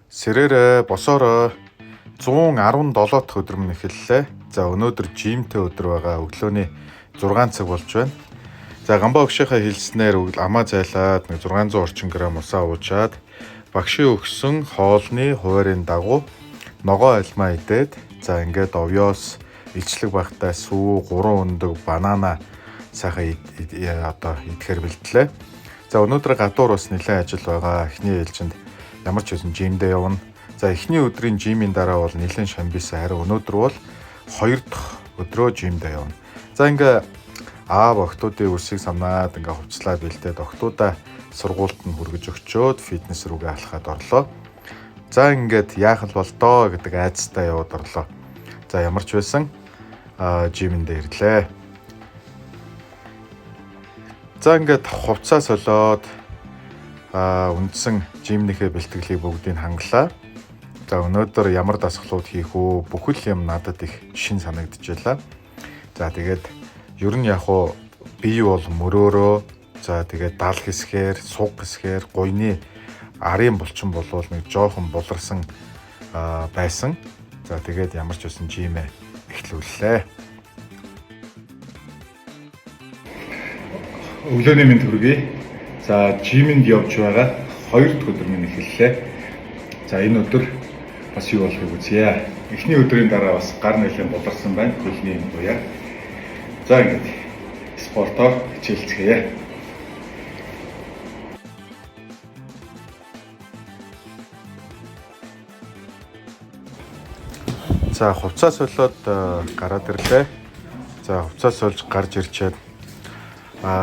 Сэрээрээ босоороо 117 дахь өдөр минь эхэллээ. За өнөөдөр жимтэй өдөр байгаа. Өглөөний 6 цаг болж байна. За гамбаа өгшийнхаа хэлснээр амаа зайлаад 600 орчим грамм усаа уужаад багшийн өгсөн хоолны хуваарийн дагуу ногоо алмаа идээд за ингээд овёос илчлэг багтаа сүү 3 өндөг банана сайхан идэхээр бэлтлээ. За өнөөдөр гадуур бас нэлээд ажил байгаа. Эхний ээлжинд ямар ч үсэн жимдээ явна. За эхний өдрийн жимийн дараа бол нэлээд шамбисан. Харин өнөөдөр бол 2 дахь өдрөө жимдээ явна. За ингээ аав охтуудын үсийг самнаад ингээ хувцлаад бэлдээд охтуудаа сургуульд нь хүргэж өгчөөд фитнес рүүгээ алхаад орлоо. За ингээд яах л бол доо гэдэг айцтай яваад орлоо. За ямар ч байсан жимэндээ ирлээ. За ингээд хувцас солиод үндсэн жимнийхээ бэлтгэлийг бүгдийг хангалаа. За өнөөдөр ямар дасгалууд хийх үү? Бүхэл юм надад их шин санагдчихлаа. За тэгээд ер нь яг уу бие бол мөрөөрөө за тэгээд дал хэсгээр, суг хэсгээр гуйны арын булчин болвол нэг жоохон буларсан байсан. За тэгээд ямар ч байсан жимээ эхлүүллээ. Өглөөний мэнд хүргэе. За жимэнд явж байгаа 2 дахь өдөр минь эхэллээ. За энэ өдөр бас юу болохыг үзье. Эхний өдрийн дараа бас гар нэлээд буларсан байна. Хөлний буяа. За ингээд спортоор хичээлцгээе. За хувцас солиод гараад ирлээ. За хувцас сольж гарч ирчээд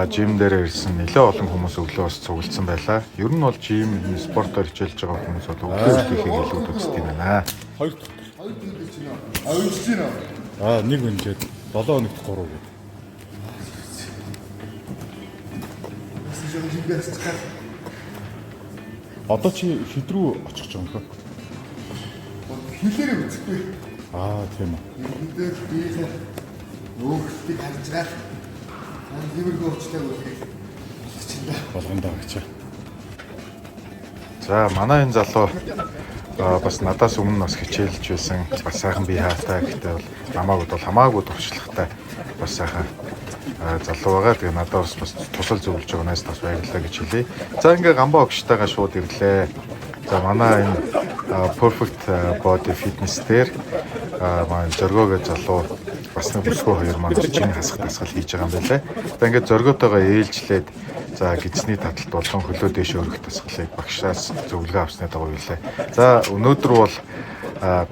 жим дээр ирсэн нэлээд олон хүмүүс өглөө бас цуглдсан байлаа. Ер нь бол жим спортоор хичээлж байгаа хүмүүс бол өглөө хийхийг илүү үздэг юм байна. 2 дахь. Нэг үнэхээр 7 хоногт 3 гэдэг. Одоо чи хэд рүү очих гэж байгаа юм бэ? Хилээрээ үзэхгүй. Тийм үү. Эндээ биеэ өөртөө харж байгаа. Хэмэрхүү уучтай үлгээж болгондоо гэж. За манай энэ залуу бас надаас өмнө бас хичээлж байсан. Бас сайхан бие хаатай гэхдээ бол намайг бол хамаагүй туршлагатай бас сайхан залуу байгаа. Тэгээ надад бас тусал зөвлөж байгаанаас бас баярлалаа гэж хэлье. За ингээ гамбаа өгштайгаа шууд ирлээ. За манай энэ perfect body fitness дээр маань зоргоогоо залуу бас нэг бүсгүй хоёр маань жин хасах дасгал хийж байгаа юм байлаа. За ингээд зоргоотойгоо ээлжлээд за гидсний таталт болон хөлөө дэш өргөх дасгалыг багшаас зөвлөгөө авсны дагуу хийлээ. За өнөөдөр бол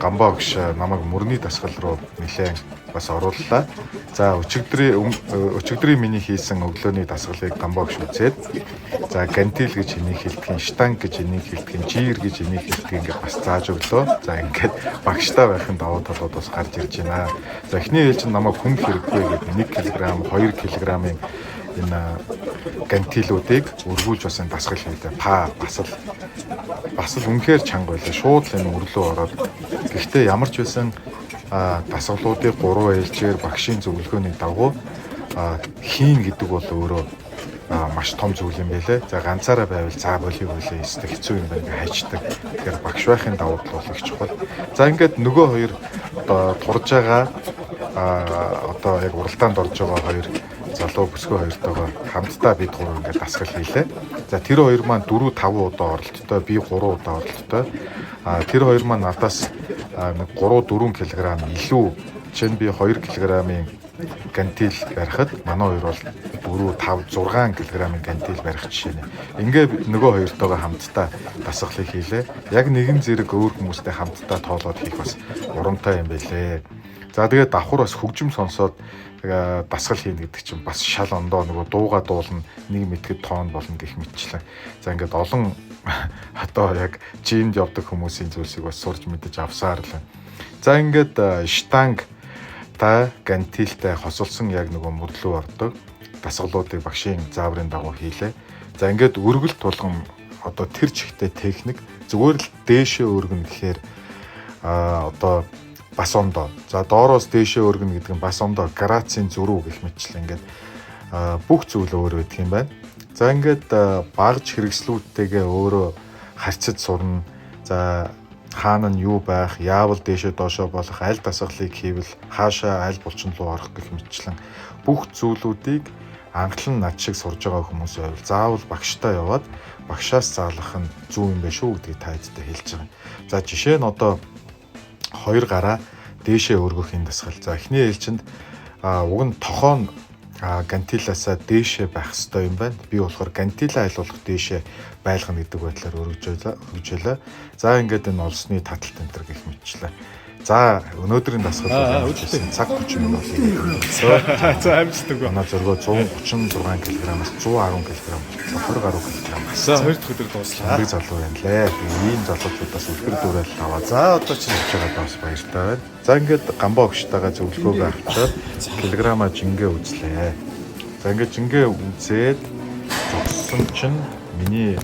гамбаа өгш намайг мөрний дасгал руу нэлээд бас орууллаа. За өчигдрийн миний хийсэн өглөөний дасгалыг гамбаа өгш үзээд за гантил гэж энийг хэлдэг, штанг гэж энийг хэлдэг, жир гэж энийг хэлдэг ингээд бас зааж өглөө. За ингээд багштай байхын давуу талууд бас гарч ирж байна. За эхний ээлж нь намайг хүнд хэрэггүй гэдэг 1 кг, 2 кг-ийн энэ гантилуудыг өргүүлж бас энэ дасгал хийдэг. Бас л үнэхээр чанга байлаа. Шууд л энэ өрлөө ороод. Гэхдээ ямар ч байсан дасгалуудыг 3 ээлжээр багшийн зөвлөгөөний дагуу хийн гэдэг бол өөрөө маш том зүйл юм байлээ. За ганцаараа байвал за болиг үлээ эсвэл хэцүү юм байна гэж хайчдаг. Тэгэхээр багш байхын давуу тал бол их чухал. За ингээд нөгөө хоёр одоо турж байгаа одоо яг уралдаанд орж байгаа хоёр залуу бүсгүй хоёртойгоо хамтдаа бид 3 ингээд дасгал хийлээ. За тэр хоёр маань 4 5 удаа оролттой, би 3 удаа оролттой. Тэр хоёр маань надаас 3 4 кг илүү. Жишээ нь би 2 кг-ийн гантил барихад манай хоёр бол 4 5 6 кг-ийн гантил барих жишээ нэ. Ингээ нөгөө хоёртойгоо хамтдаа дасгалыг хийлээ. Яг нэгэн зэрэг өөр хүмүүстэй хамтдаа тоолоод хийх бас урамтай юм байлээ. За тэгээд давхар бас хөгжим сонсоод дасгал хийнэ гэдэг чинь бас шал ондоо нөгөө дууга дуулна, нэг мэтгэд тоон болно гэх мэтчлэн. За ингээд олон одоо яг жимд явдаг хүмүүсийн зүйлсийг бас сурж мэдэж авсаар л. За ингээд штанг гантилтай хосолсон яг нөгөө мөрлөө ордог дасгалуудыг багшийн зааврын дагуу хийлээ. За ингээд өргөл тулгам одоо тэр чигтээ техник зүгээр л дээшээ өргөн гэхээр одоо бас ондоо. За доороос дээшээ өргөн гэдэг нь бас ондоо грацийн зөрүү гэх мэтчлэн ингээд бүх зүйл өөр байдаг юм байна. За ингээд багж хэрэгслүүдтэйгээ өөрөө харьцаж сурна. За хаана нь юу байх, яавал дээшээ доошоо болох, аль дасгалыг хийвэл хаашаа аль булчин руу орох гэх мэтчлэн бүх зүйлүүдийг анхлан над шиг сурж байгаа хүмүүс байвал заавал багштай яваад багшаас заалах нь зөв юм байна шүү гэдгийг та хэдтэй хэлж байгаа. За жишээ нь одоо 2 гараа дээшээ өргөх энэ дасгал. За эхний ээлжинд уг нь тохоо нь гантилаасаа дээшээ байх ёстой юм байна. Би болохоор гантилаа айлуулах дээшээ байлгана гэдэг байдлаар өргөжөөлөө. За ингээд энэ олсны таталт энэ төр гэх мэтчлээ. За өнөөдрийн дасгал цаг 30 минут хийх. За амжилттай. Манай зөргөө 136 кг-аас 110 кг, 20 гаруй кг. За хоёр дахь өдөр дууслаа. Нэг залуу байна лээ. Би ийм залуучуудаас үлгэр дуурайл аваа. За одоо чи явж байгаа бас баяртай байна. За ингээд гамбаа өгчтэйгээ зөвлөгөөгөө авчаад килограмма жингээ үзлээ. За ингээд жингээ үзээд зогссон чинь миний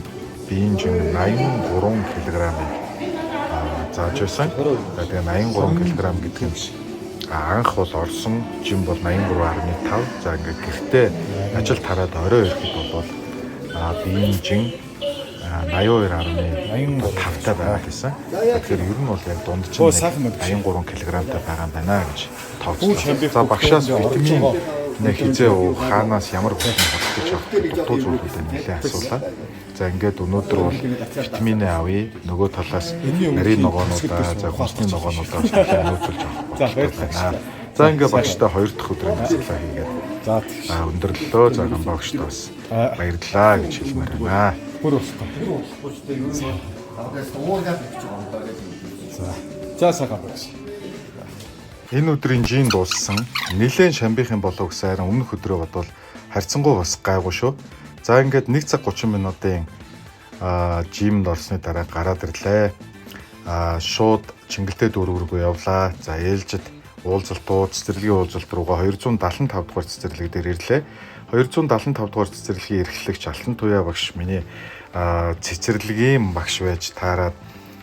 биеийн жин 83 кг зааж байсан. За тэгээ 83 кг гэдэг нь анх бол орсон жим бол 83.5. За ингээд гэртээ ажил тараад орой ирэхэд бол биеийн жин 82.85 байгаа гэсэн. Тэгэхээр ер нь бол яг дунд чинь 83 кг-тай байгаа юм байна гэж тооцсон. За багшаас витамин нэ хизээ хаанаас ямар бүхэн болох гэж дутуу зүйлүүдээ нэлээд асуулаа. За ингээд өнөөдөр бол витамин авъя. Нөгөө талаас нарийн ногоонуудаа, за хүнсний ногоонуудаа нөөцөлж авах байна. За ингээд багштай 2 дахь өдрийн дасгалаа хийгээд за өндөрлөлөө. За гамбаагчтай бас баярлалаа гэж хэлмээр байна. Бүр устгах. За сайхан багш. Энэ өдрийн жин дууссан. Нилээн шамбихын болов гэсэн харин өмнөх өдрөө бодвол харьцангуй бас гайгүй шүү. За ингээд 1 цаг 30 минутын жимд орсны дараа гараад ирлээ. Шууд Чингэлтэй дүүргүүргүй явлаа. За ээлжид уулзалтууд, цэцэрлэгийн уулзалт руугаа 275 дугаар цэцэрлэг дээр ирлээ. 275 дугаар цэцэрлэгийн эрхлэгч Алтан Туяа багш миний цэцэрлэгийн багш байж таарад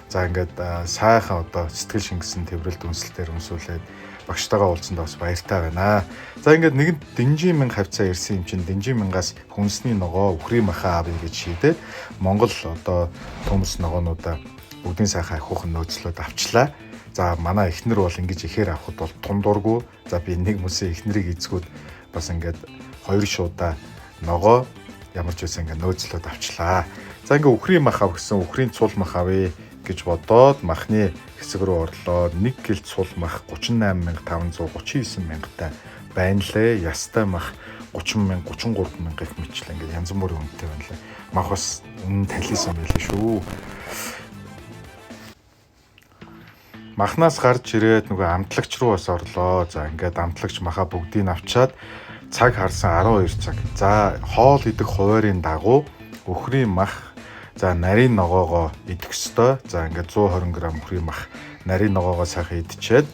за ингээд сайхан одоо сэтгэл шингэсэн тэврэлт үнсэлтээр өмсүүлээд багштайгаа уулзсанд бас баяртай байна. За ингээд нэгэн Дэнжин мянга хавцаа ирсэн юм чинь Дэнжин мянгаас хүнсний ногоо, үхрийн маха авъя гэж шийдээд Монгол одоо төмс ногоонуудаа бүгдийн сайхан ахиухан нөөцлөд авчлаа. За манай эхнэр бол ингэж ихээр авахд бол тундургүй. За би нэг мөсөн эхнэрийг эзгүүд бас ингээд 2 шуудаа ногоо ямар ч үсэн ингээд нөөцлөд авчлаа. За ингээд үхрийн мах ав гэсэн үхрийн цул мах авъя гэж бодоод махны хэсэг рүү орлоо. 1 кг цул мах 38539 мянгатай байна лээ. Ястай мах 30,000 33,000 гэх мэтчлэн ингээд янз бүрийн үнэтэй байна лээ. Мах бас үнэн талисан байлээ шүү. Махнаас гарч ирээд нөгөө амтлагч руу бас орлоо. За ингээд амтлагч маха бүгдийг авчаад цаг харсан 12 цаг. За хоол идэх хуваарийн дагуу үхрийн мах за нарийн ногоогоо идэх ёстой. За ингээд 120 г үхрийн мах нарийн ногоогоо сайхан идчихэд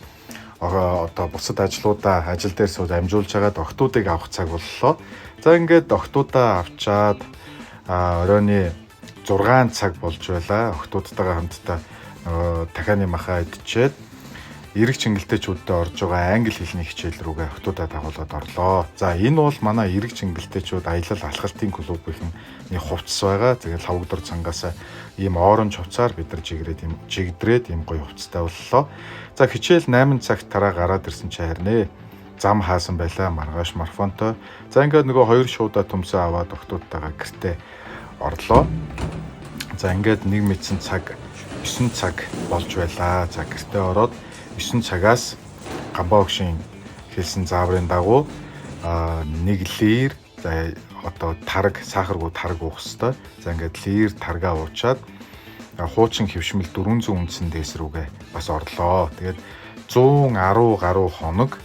одоо бусад ажлуудаа ажил дээр сууд амжуулж хагаад октоодыг авах цаг боллоо. За ингээд октоодаа авчаад оройны 6 цаг болж байлаа. Октоодтойгоо хамтдаа дахианы махаа идчихэд эрэг чингэлтэйчүүдтэй орж байгаа англи хэлний хичээл рүүгээ октоодаа дагуулад орлоо. За энэ бол манай эрэг чингэлтэйчүүд аялал алхалтын клубийнхний хувцас байгаа. Тэгээд лавгдор цангаас ийм оронж хувцаар бид нар жигдрээд ийм гоё хувцастай боллоо. За хичээл 8 цагт тараа гараад ирсэн чи харнэ. Зам хаасан байлаа маргааш марафонтой. За ингээд нөгөө 2 шуудаа төмсөө аваад октоодтойгоо гэртээ орлоо. За ингээд нэг мэдсэн цаг 9 цаг болж байлаа. За гэртээ ороод 9 цагаас гамбаа өгшийн хэлсэн зааврын дагуу 1 лир за одоо тараг сахаргүй тараг уух хэвээр. За ингээд лир таргаа уучаад хуучин хөвшмөл 400 үндсэн дээс рүүгээ бас орлоо. Тэгээд 110 гаруй хоног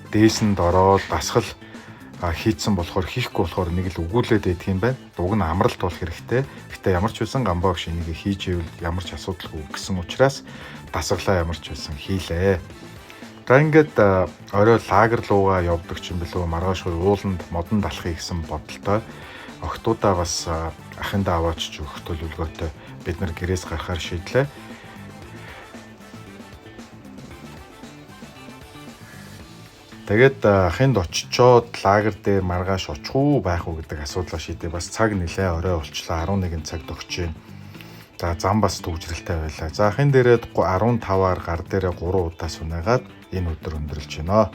дээсэнд ороод дасгал хийцэн болохоор хийхгүй болохоор нэг л өгүүлээд байдаг юм байна. Уг нь амралт болох хэрэгтэй. Гэтэ ямар ч байсан гамбаа өгш энийг хийж ивэл ямар ч асуудалгүй гэсэн учраас дасгалаа ямар ч байсан хийлээ. За ингээд орой лагер руугаа явдаг ч юм бэлээ маргааш ууланд модон далахыг гэсэн бодолтой. Октоодаа бас ахиндаа аваач өгөх төлөвлөгөөтэй бид нар гэрээс гарахаар шийдлээ. Тэгээд ахынд очичоод лагер дээр маргааш очих уу байх уу гэдэг асуудлаа шийдээ. Бас цаг нэлээ орой болчлаа. 11 цаг догч байна. За зам бас төвжрэлтэй байлаа. За ахын дээрээ 15-аар гар дээрээ 3 удаа сунаагаад энэ өдөр өндөрлж байна.